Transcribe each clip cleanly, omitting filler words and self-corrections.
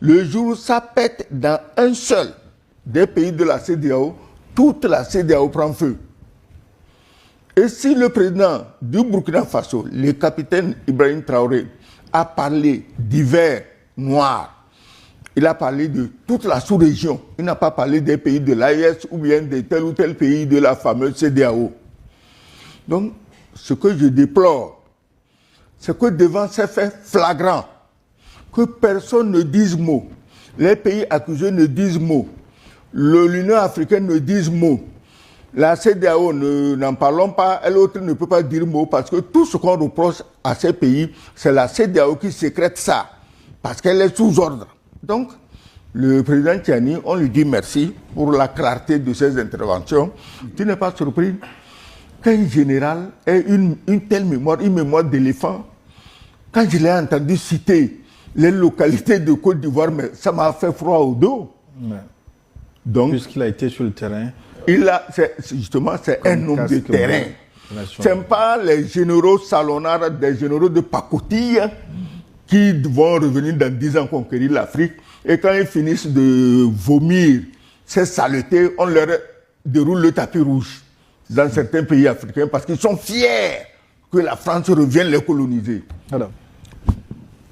Le jour où ça pète dans un seul des pays de la CEDEAO, toute la CEDEAO prend feu. Et si le président du Burkina Faso, le capitaine Ibrahim Traoré, a parlé d'hiver noir, il a parlé de toute la sous-région, il n'a pas parlé des pays de l'AES ou bien de tel ou tel pays de la fameuse CEDEAO. Donc, ce que je déplore, c'est que devant ces faits flagrants, que personne ne dise mot, les pays accusés ne disent mot, l'Union africaine ne dise mot, la CEDEAO, n'en parlons pas, l'autre ne peut pas dire mot parce que tout ce qu'on reproche à ces pays, c'est la CEDEAO qui sécrète ça, parce qu'elle est sous ordre. Donc, le président Tiani, on lui dit merci pour la clarté de ses interventions. Tu n'es pas surpris qu'un général ait une telle mémoire, une mémoire d'éléphant. Quand je l'ai entendu citer les localités de Côte d'Ivoire, mais ça m'a fait froid au dos. Ouais. Donc, puisqu'il a été sur le terrain. Justement, c'est un homme de terrain. Ce n'est pas les généraux salonards, des généraux de pacotille qui vont revenir dans 10 ans conquérir l'Afrique. Et quand ils finissent de vomir ces saletés, on leur déroule le tapis rouge dans certains pays africains parce qu'ils sont fiers que la France revienne les coloniser. Alors.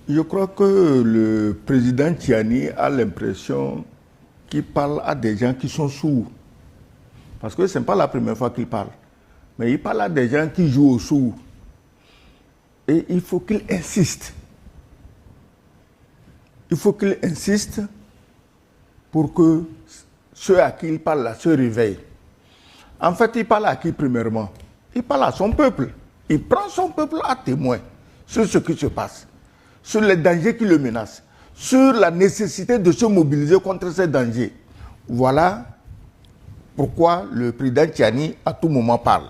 Je crois que le président Tiani a l'impression qu'il parle à des gens qui sont sourds. Parce que ce n'est pas la première fois qu'il parle. Mais il parle à des gens qui jouent au sourd. Et il faut qu'il insiste. Il faut qu'il insiste pour que ceux à qui il parle là se réveillent. En fait, il parle à qui premièrement? Il parle à son peuple. Il prend son peuple à témoin sur ce qui se passe, sur les dangers qui le menacent, sur la nécessité de se mobiliser contre ces dangers. Voilà pourquoi le président Tiani à tout moment parle.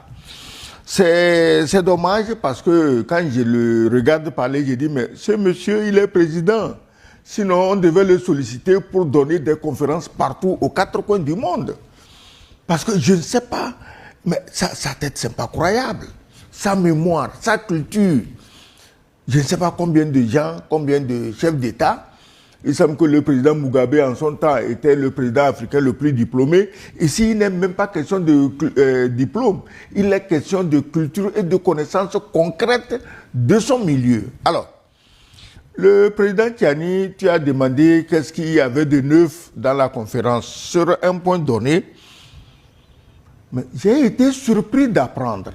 C'est dommage parce que quand je le regarde parler, je dis mais ce monsieur il est président. Sinon on devait le solliciter pour donner des conférences partout aux 4 coins du monde. Parce que je ne sais pas, mais sa tête c'est pas croyable. Sa mémoire, sa culture. Je ne sais pas combien de gens, combien de chefs d'État. Il semble que le président Mugabe, en son temps, était le président africain le plus diplômé. Ici, il n'est même pas question de diplôme. Il est question de culture et de connaissances concrètes de son milieu. Alors, le président Tiani, tu as demandé qu'est-ce qu'il y avait de neuf dans la conférence. Sur un point donné, mais j'ai été surpris d'apprendre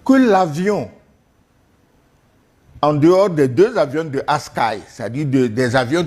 que l'avion, en dehors des 2 avions de Askai, c'est-à-dire des avions